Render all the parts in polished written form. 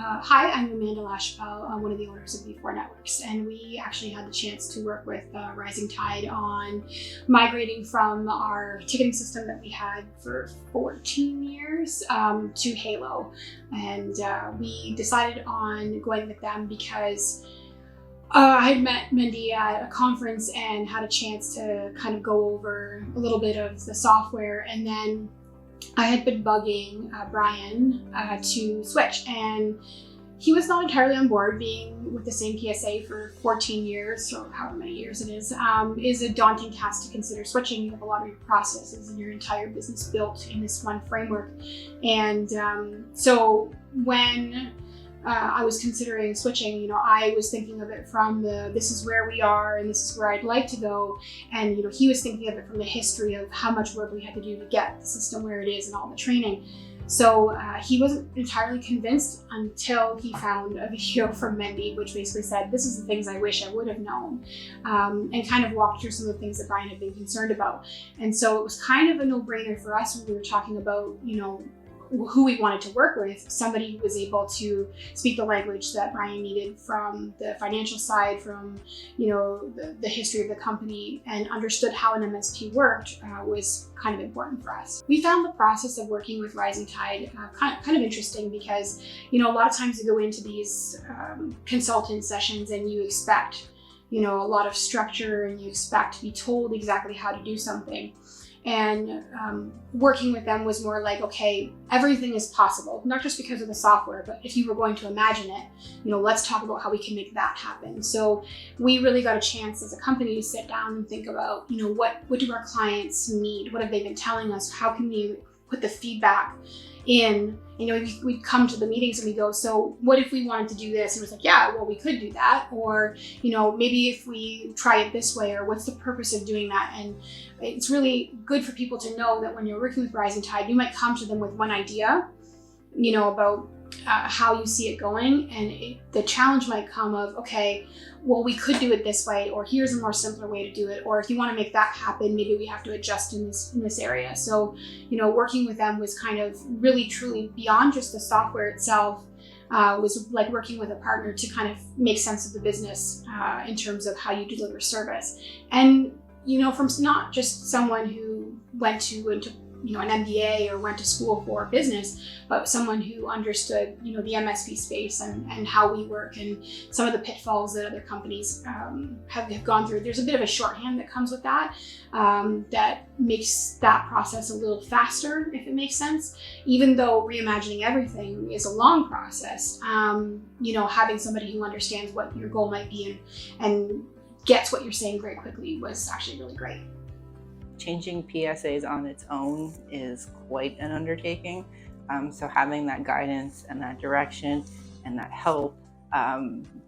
Hi, I'm Amanda Lashpel, one of the owners of V4 Networks, and we actually had the chance to work with Rising Tide on migrating from our ticketing system that we had for 14 years to Halo. And we decided on going with them because I had met Mendy at a conference and had a chance to kind of go over a little bit of the software, and then I had been bugging Brian to switch, and he was not entirely on board. Being with the same PSA for 14 years, or however many years it is a daunting task to consider switching. You have a lot of your processes and your entire business built in this one framework. And so when I was considering switching, I was thinking of it from this is where we are and this is where I'd like to go. And, he was thinking of it from the history of how much work we had to do to get the system where it is and all the training. So he wasn't entirely convinced until he found a video from Mendy, which basically said, this is the things I wish I would have known, and kind of walked through some of the things that Brian had been concerned about. And so it was kind of a no-brainer for us when we were talking about, who we wanted to work with, somebody who was able to speak the language that Brian needed from the financial side, from the history of the company, and understood how an MSP worked was kind of important for us. We found the process of working with Rising Tide kind of interesting because a lot of times you go into these consultant sessions and you expect a lot of structure and you expect to be told exactly how to do something. And working with them was more like, okay, everything is possible, not just because of the software, but if you were going to imagine it, let's talk about how we can make that happen. So we really got a chance as a company to sit down and think about, what do our clients need? What have they been telling us? How can we put the feedback in? We'd come to the meetings and we go, so what if we wanted to do this? And it was like, yeah, well, we could do that. Or, maybe if we try it this way, or what's the purpose of doing that? And it's really good for people to know that when you're working with Rising Tide, you might come to them with one idea, about how you see it going. And the challenge might come of, okay, well, we could do it this way, or here's a more simpler way to do it. Or if you want to make that happen, maybe we have to adjust in this area. So, working with them was kind of really, truly beyond just the software itself. Was like working with a partner to kind of make sense of the business in terms of how you deliver service. And, from not just someone who went to an MBA or went to school for business, but someone who understood, the MSP space and how we work and some of the pitfalls that other companies have gone through. There's a bit of a shorthand that comes with that, that makes that process a little faster, if it makes sense. Even though reimagining everything is a long process, having somebody who understands what your goal might be and gets what you're saying very quickly was actually really great. Changing PSAs on its own is quite an undertaking. So having that guidance and that direction and that help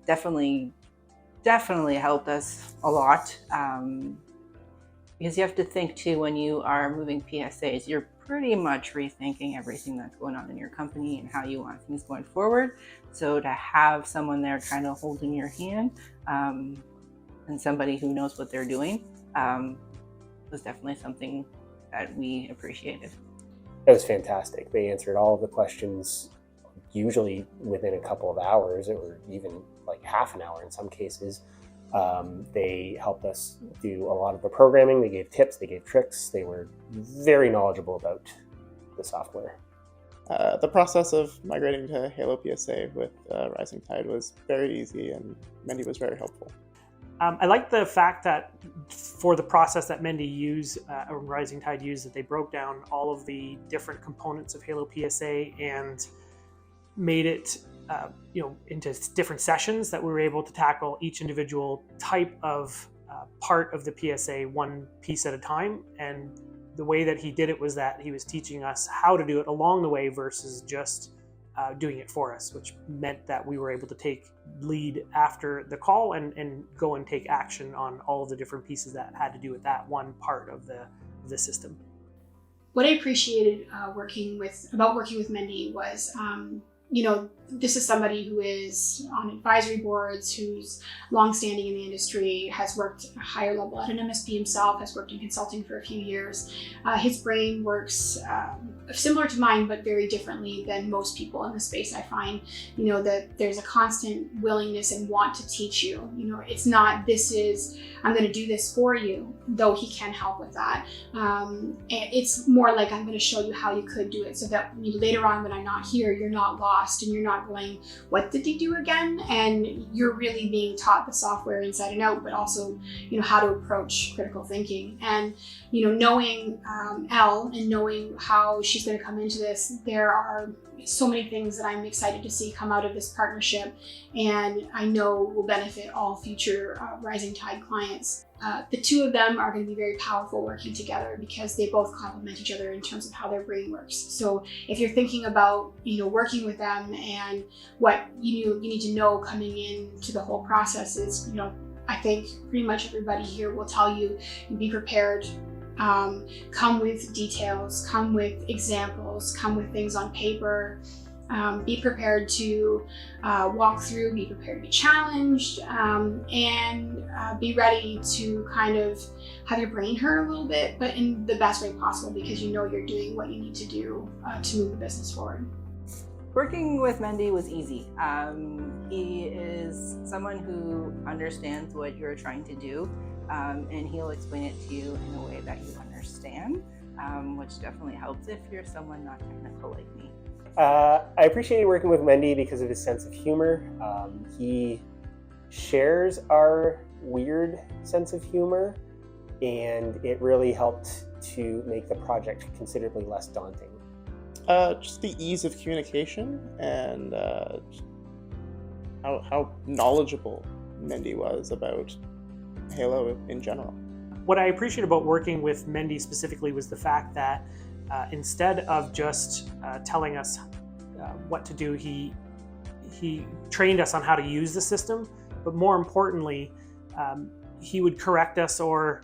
definitely helped us a lot. Because you have to think too, when you are moving PSAs, you're pretty much rethinking everything that's going on in your company and how you want things going forward. So to have someone there kind of holding your hand and somebody who knows what they're doing was definitely something that we appreciated. It was fantastic. They answered all of the questions, usually within a couple of hours, or even like half an hour in some cases. They helped us do a lot of the programming. They gave tips, they gave tricks. They were very knowledgeable about the software. The process of migrating to HaloPSA with Rising Tide was very easy, and Mendy was very helpful. I like the fact that for the process that Mendy used, or Rising Tide used, that they broke down all of the different components of HaloPSA and made it into different sessions that we were able to tackle each individual type of part of the PSA one piece at a time. And the way that he did it was that he was teaching us how to do it along the way versus just doing it for us, which meant that we were able to take lead after the call and go and take action on all of the different pieces that had to do with that one part of the system. What I appreciated working with Mendy was, this is somebody who is on advisory boards, who's longstanding in the industry, has worked a higher level at an MSP himself, has worked in consulting for a few years. His brain works similar to mine, but very differently than most people in the space. I find, that there's a constant willingness and want to teach you. It's not, I'm going to do this for you, though he can help with that. It's more like, I'm going to show you how you could do it, so that later on when I'm not here, you're not lost and you're not going, what did he do again? And you're really being taught the software inside and out, but also, how to approach critical thinking. And, knowing Elle and knowing how she's going to come into this, there are so many things that I'm excited to see come out of this partnership, and I know will benefit all future Rising Tide clients. The two of them are going to be very powerful working together because they both complement each other in terms of how their brain works. So if you're thinking about, working with them, and what you need to know coming into the whole process is, I think pretty much everybody here will tell you, be prepared. Come with details, come with examples, come with things on paper. Be prepared to walk through, be prepared to be challenged, and be ready to kind of have your brain hurt a little bit, but in the best way possible, because you're doing what you need to do to move the business forward. Working with Mendy was easy. He is someone who understands what you're trying to do, and he'll explain it to you in a way that you understand, which definitely helps if you're someone not technical like me. I appreciate working with Mendy because of his sense of humor. He shares our weird sense of humor, and it really helped to make the project considerably less daunting. Just the ease of communication and how knowledgeable Mendy was about Halo in general. What I appreciate about working with Mendy specifically was the fact that instead of just telling us what to do, he trained us on how to use the system, but more importantly, he would correct us or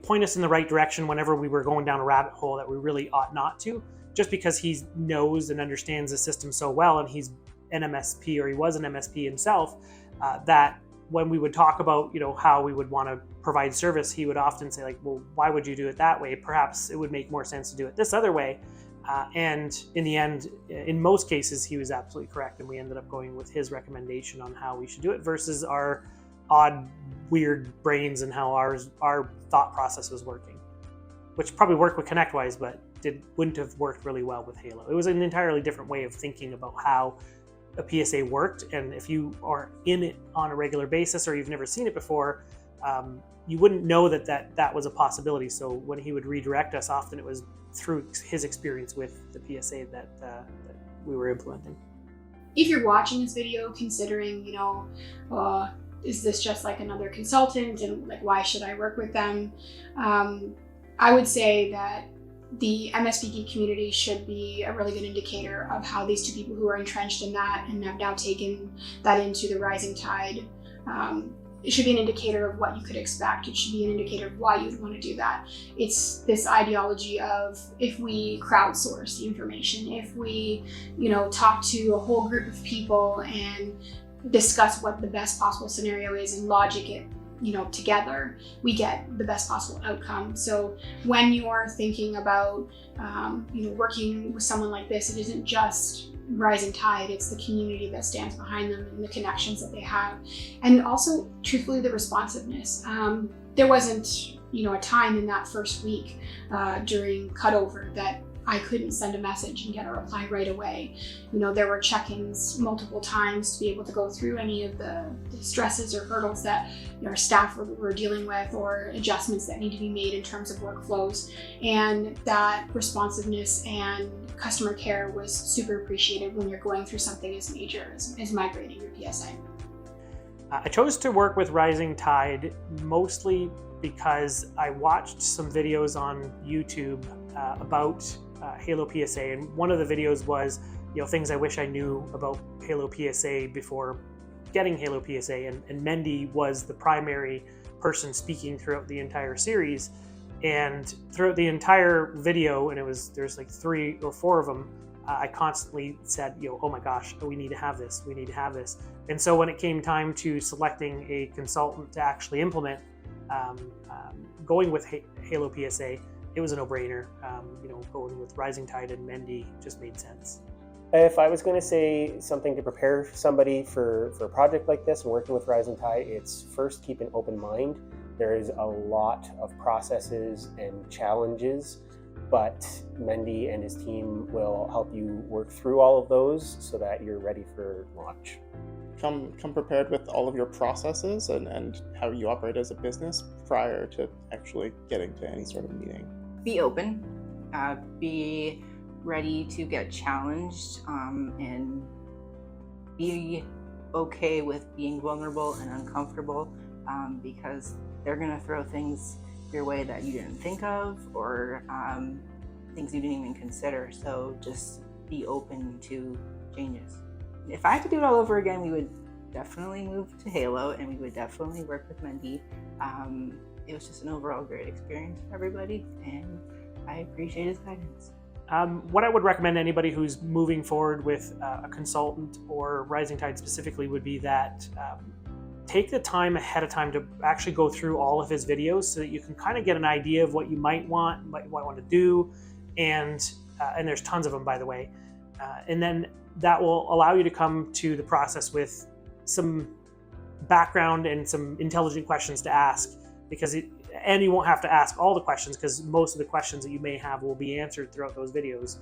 point us in the right direction whenever we were going down a rabbit hole that we really ought not to, just because he knows and understands the system so well, and he's an MSP, or he was an MSP himself, that when we would talk about how we would want to provide service, he would often say, like, well, why would you do it that way? Perhaps it would make more sense to do it this other way. And in the end, in most cases, he was absolutely correct, and we ended up going with his recommendation on how we should do it versus our odd, weird brains and how our thought process was working, which probably worked with ConnectWise, but wouldn't have worked really well with Halo. It was an entirely different way of thinking about how a PSA worked, and if you are in it on a regular basis or you've never seen it before, you wouldn't know that was a possibility. So when he would redirect us, often it was through his experience with the PSA that we were implementing. If you're watching this video considering, is this just like another consultant, and like, why should I work with them? I would say that the MSP geek community should be a really good indicator of how these two people who are entrenched in that and have now taken that into the Rising Tide, it should be an indicator of what you could expect. It should be an indicator of why you'd want to do that. It's this ideology of, if we crowdsource the information, if we, talk to a whole group of people and discuss what the best possible scenario is and logic it, together, we get the best possible outcome. So when you are thinking about, working with someone like this, it isn't just Rising Tide, it's the community that stands behind them and the connections that they have. And also, truthfully, the responsiveness. There wasn't, a time in that first week during cutover that I couldn't send a message and get a reply right away. There were check-ins multiple times to be able to go through any of the stresses or hurdles that our staff were dealing with, or adjustments that need to be made in terms of workflows. And that responsiveness and customer care was super appreciated when you're going through something as major as migrating your PSA. I chose to work with Rising Tide mostly because I watched some videos on YouTube about HaloPSA, and one of the videos was things I wish I knew about HaloPSA before getting HaloPSA, and Mendy was the primary person speaking throughout the entire series. And throughout the entire video, and there's like 3 or 4 of them, I constantly said, oh my gosh, we need to have this, we need to have this. And so when it came time to selecting a consultant to actually implement, going with HaloPSA, it was a no-brainer. Going with Rising Tide and Mendy just made sense. If I was going to say something to prepare somebody for a project like this and working with Rising Tide, it's first keep an open mind. There is a lot of processes and challenges, but Mendy and his team will help you work through all of those so that you're ready for launch. Come prepared with all of your processes and how you operate as a business prior to actually getting to any sort of meeting. Be open, be ready to get challenged, and be okay with being vulnerable and uncomfortable, because they're going to throw things your way that you didn't think of, or things you didn't even consider. So just be open to changes. If I had to do it all over again, we would definitely move to Halo, and we would definitely work with Mendy. It was just an overall great experience for everybody, and I appreciate his guidance. What I would recommend to anybody who's moving forward with a consultant or Rising Tide specifically would be that take the time ahead of time to actually go through all of his videos so that you can kind of get an idea of what you might want to do, and there's tons of them, by the way, and then that will allow you to come to the process with some background and some intelligent questions to ask, and you won't have to ask all the questions because most of the questions that you may have will be answered throughout those videos.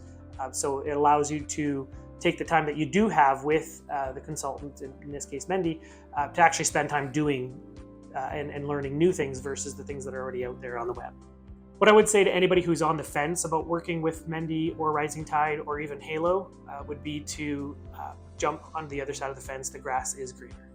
So it allows you to take the time that you do have with the consultant, in this case Mendy, to actually spend time doing and learning new things versus the things that are already out there on the web. What I would say to anybody who's on the fence about working with Mendy or Rising Tide or even Halo would be to jump on the other side of the fence. The grass is greener.